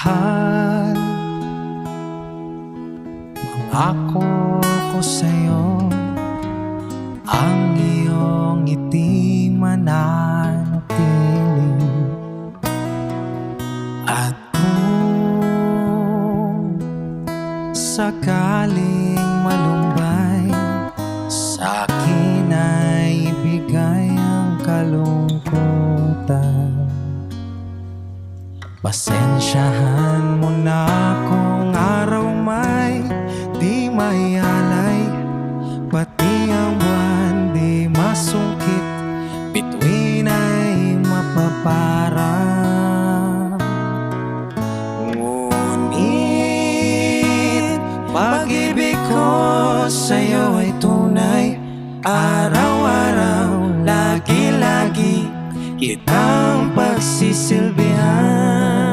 Mahal, mangako ko sa'yo, ang iyong ngiti mananatili. At kung sakaling malumbay, sa'kin ay ibigay ang kalungkutan. Pasensyahan mo na kung araw may di mayalay, pati ang buwan di masungkit, bituin ay mapaparang. Ngunit pag-ibig ko sa'yo ay tunay, araw-araw, lagi-lagi kitang pagsisilbihan.